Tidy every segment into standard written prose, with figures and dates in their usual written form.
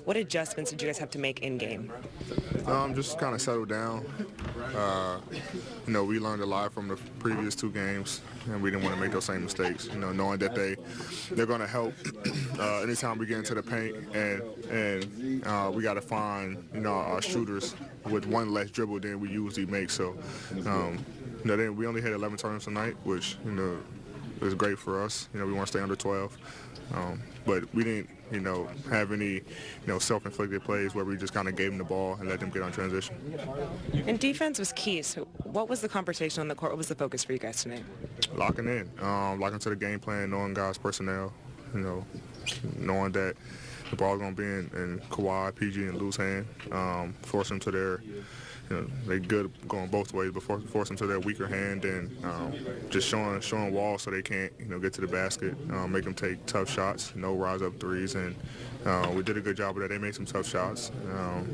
What adjustments did you guys have to make in game? Just kind of settle down. We learned a lot from the previous 2 games, and we didn't want to make those same mistakes. Knowing that they're going to help anytime we get into the paint, and we got to find our shooters with one less dribble than we usually make. So, then we only had 11 turnovers tonight, which is great for us. We want to stay under 12, but we didn't have any self-inflicted plays where we just kind of gave them the ball and let them get on transition. And defense was key. So what was the conversation on the court? What was the focus for you guys tonight? Locking in, locking to the game plan, knowing guys' personnel, knowing that the ball's going to be in Kawhi, PG, and Lou's hand, force them to their they good going both ways, but force them to their weaker hand, and just showing walls so they can't get to the basket, make them take tough shots, no rise up threes, and we did a good job of that. They made some tough shots.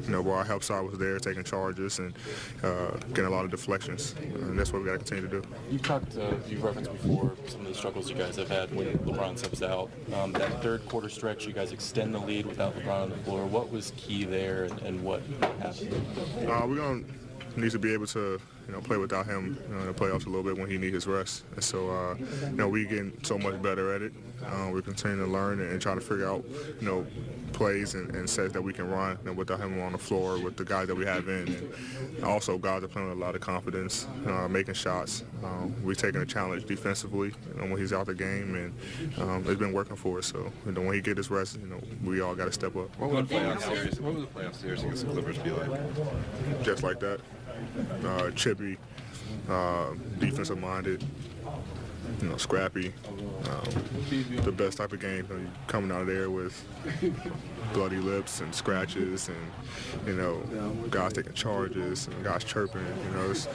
Where our help side was there, taking charges and getting a lot of deflections, and that's what we got to continue to do. You've referenced before some of the struggles you guys have had when LeBron steps out. That third quarter stretch, you guys extend the lead without LeBron on the floor. What was key there, and what happened? We're going to need to be able to play without him in the playoffs a little bit when he needs his rest. And so, we getting so much better at it. We're continuing to learn and try to figure out, plays and sets that we can run without him on the floor with the guys that we have in. And also, guys are playing with a lot of confidence, making shots. We're taking a challenge defensively when he's out the game, and it's been working for us. So, when he gets his rest, we all got to step up. What would the playoff series against the Clippers be like? Just like that. Chippy, defensive-minded, scrappy, the best type of game. Coming out of there with bloody lips and scratches, and guys taking charges and guys chirping. Those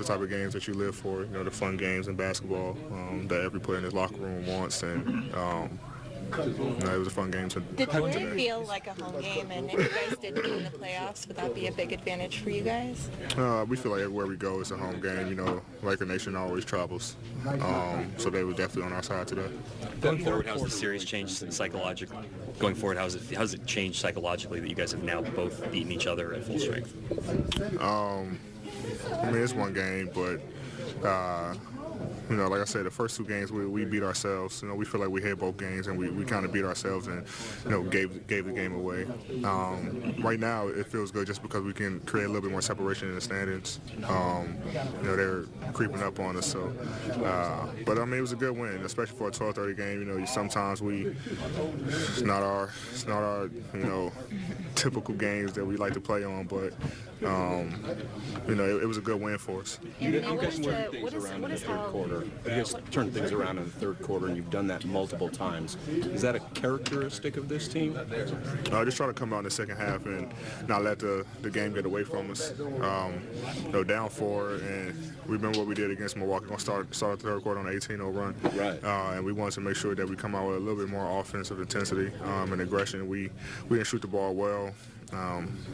are the type of games that you live for. The fun games in basketball that every player in his locker room wants, and it was a fun game. Did it feel like a home game, and if you guys did win the playoffs, would that be a big advantage for you guys? We feel like everywhere we go it's a home game. Laker Nation always travels, so they were definitely on our side today. Going forward, how's the series changed psychologically? Going forward, how's it changed psychologically that you guys have now both beaten each other at full strength? It's one game, but like I said, the first 2 games we beat ourselves. We feel like we had both games, and we kind of beat ourselves and gave the game away. Right now it feels good just because we can create a little bit more separation in the standings. They're creeping up on us. So, but it was a good win, especially for a 12:30 game. Sometimes it's not our typical games that we like to play on, but it was a good win for us. You guys turned things around in the third quarter. You guys turned things around in the third quarter, and you've done that multiple times. Is that a characteristic of this team? Just trying to come out in the second half and not let the game get away from us. Down 4, and we remember what we did against Milwaukee. We're going to start the third quarter on an 18-0 run. Right. And we wanted to make sure that we come out with a little bit more offensive intensity and aggression. We didn't shoot the ball well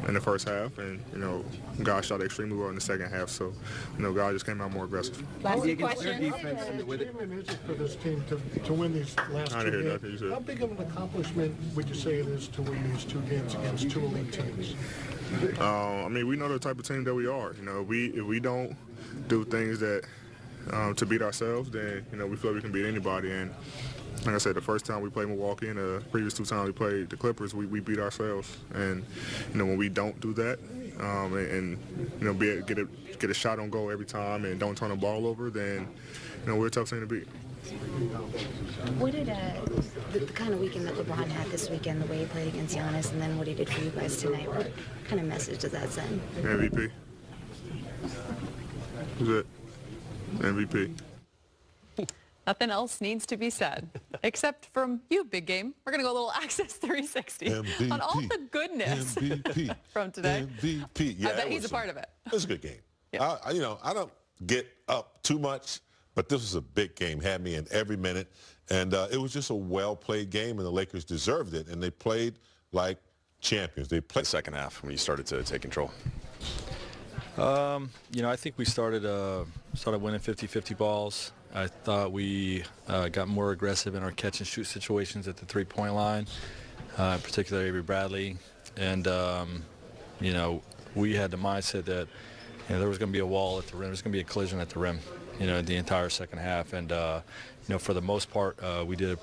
in the first half, and guys shot extremely well in the second half. So guys just came out more aggressive. Last question. Defense with it. Is it for this team to win these last 2 games? How big of an accomplishment would you say it is to win these 2 games against 2 elite teams? We know the type of team that we are. If we don't do things that to beat ourselves, then we feel like we can beat anybody. And like I said, the first time we played Milwaukee and the previous 2 times we played the Clippers, we beat ourselves. And when we don't do that, get a shot on goal every time and don't turn the ball over, then we're a tough team to beat. What did the kind of weekend that LeBron had this weekend, the way he played against Giannis, and then what he did for you guys tonight, what kind of message does that send? MVP. That's it. MVP. Nothing else needs to be said, except from you, Big Game. We're going to go a little Access 360 MVP. on all the goodness from today. MVP. Yeah, I bet he's a part of it. It was a good game. Yeah. I don't get up too much, but this was a big game. Had me in every minute, and it was just a well-played game, and the Lakers deserved it, and they played like champions. They played The second half when you started to take control. I think we started winning 50-50 balls. I thought we got more aggressive in our catch and shoot situations at the 3-point line. in particular Avery Bradley, and you know, we had the mindset that there was going to be a wall at the rim, there's going to be a collision at the rim, the entire second half, and for the most part, we did.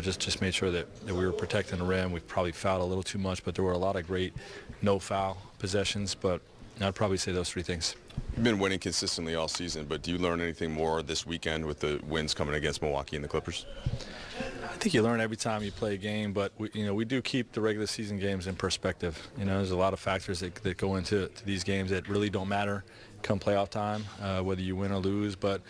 Just made sure that we were protecting the rim. We probably fouled a little too much, but there were a lot of great no foul possessions. But I'd probably say those three things. You've been winning consistently all season, but do you learn anything more this weekend with the wins coming against Milwaukee and the Clippers? I think you learn every time you play a game, but we do keep the regular season games in perspective. There's a lot of factors that go into these games that really don't matter come playoff time, whether you win or lose. But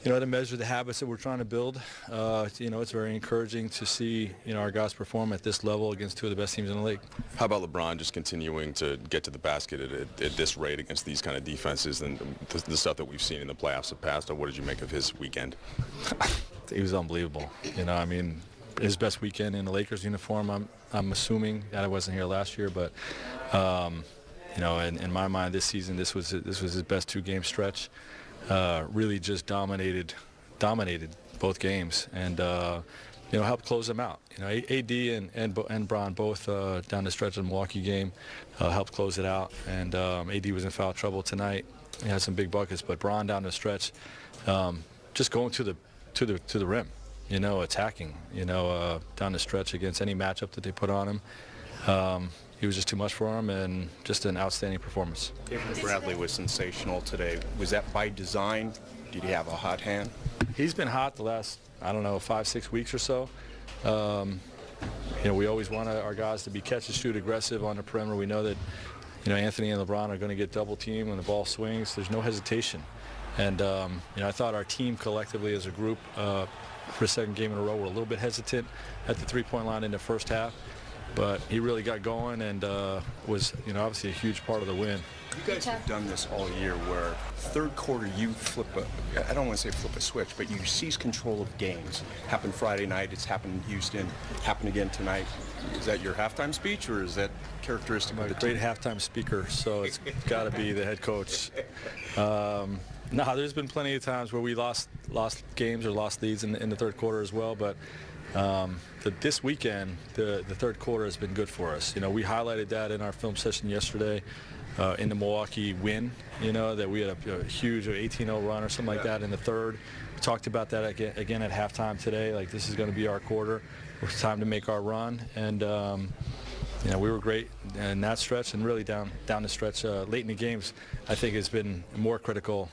to measure the habits that we're trying to build, it's very encouraging to see our guys perform at this level against two of the best teams in the league. How about LeBron just continuing to get to the basket at this rate against these kind of defenses and the stuff that we've seen in the playoffs of past? Or what did you make of his weekend? He was unbelievable. His best weekend in the Lakers uniform. I'm assuming that I wasn't here last year, but in my mind, this season, this was his best two-game stretch. Really just dominated both games, and helped close them out. AD and Bron both down the stretch of the Milwaukee game helped close it out, and AD was in foul trouble tonight. He had some big buckets, but Bron down the stretch, just going to the rim, attacking, down the stretch against any matchup that they put on him. He was just too much for him, and just an outstanding performance. Avery Bradley was sensational today. Was that by design? Did he have a hot hand? He's been hot the last, 5-6 weeks or so. We always want our guys to be catch-and-shoot aggressive on the perimeter. We know that, Anthony and LeBron are going to get double-teamed when the ball swings. There's no hesitation. And, I thought our team collectively as a group for the second game in a row were a little bit hesitant at the three-point line in the first half. But he really got going and was, obviously a huge part of the win. You guys have done this all year where third quarter you flip I don't want to say flip a switch, but you seize control of games. Happened Friday night, it's happened in Houston, happened again tonight. Is that your halftime speech, or is that characteristic of the great team? Halftime speaker, so it's got to be the head coach. No, there's been plenty of times where we lost games or lost leads in the third quarter as well, but this weekend, the third quarter has been good for us. We highlighted that in our film session yesterday in the Milwaukee win, that we had a huge 18-0 run or something like that in the third. We talked about that again at halftime today, like this is going to be our quarter. It's time to make our run, and we were great in that stretch, and really down the stretch late in the games, I think has been more critical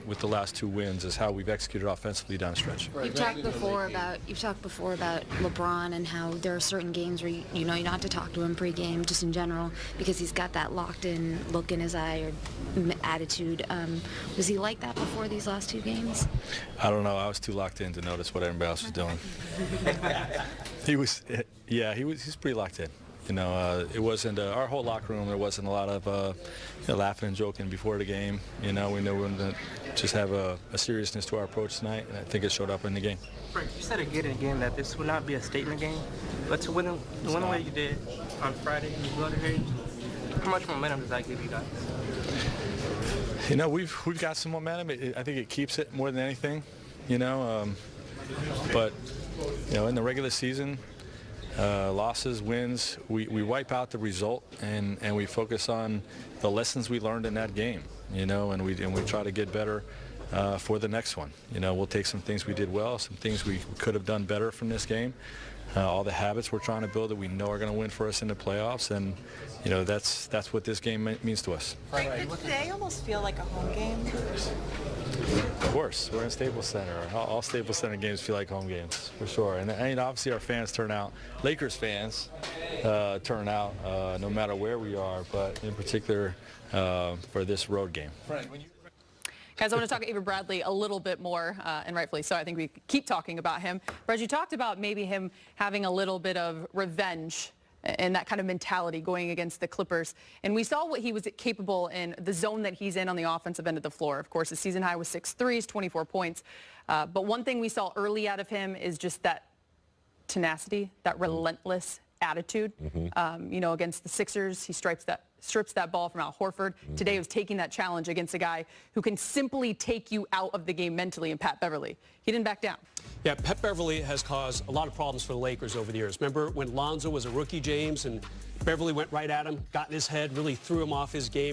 with the last two wins is how we've executed offensively down the stretch. You've talked before about LeBron and how there are certain games where you don't have to talk to him pregame, just in general, because he's got that locked-in look in his eye or attitude. Was he like that before these last two games? I don't know. I was too locked in to notice what everybody else was doing. He's pretty locked in. It wasn't our whole locker room. There wasn't a lot of laughing and joking before the game. We knew we were going to just have a seriousness to our approach tonight, and I think it showed up in the game. Frank, you said again and again that this would not be a statement game, but to win the way you did on Friday in the Golden Age, how much momentum does that give you guys? We've got some momentum. I think it keeps it more than anything. But in the regular season. Losses, wins, we wipe out the result and we focus on the lessons we learned in that game, and we try to get better for the next one. We'll take some things we did well, some things we could have done better from this game, all the habits we're trying to build that we know are going to win for us in the playoffs, and that's what this game means to us. Did today almost feel like a home game? Of course, we're in Staples Center. All Staples Center games feel like home games, for sure. And obviously our fans turn out. Lakers fans turn out no matter where we are, but in particular for this road game. Guys, I want to talk to Avery Bradley a little bit more, and rightfully so. I think we keep talking about him. Brad, you talked about maybe him having a little bit of revenge and that kind of mentality going against the Clippers. And we saw what he was capable in the zone that he's in on the offensive end of the floor. Of course, his season high was 6 threes, 24 points. But one thing we saw early out of him is just that tenacity, that relentless attitude. Against the Sixers, he strips that ball from Al Horford. Today was taking that challenge against a guy who can simply take you out of the game mentally, and Pat Beverly. He didn't back down. Yeah, Pat Beverly has caused a lot of problems for the Lakers over the years. Remember when Lonzo was a rookie, James, and Beverly went right at him, got in his head, really threw him off his game.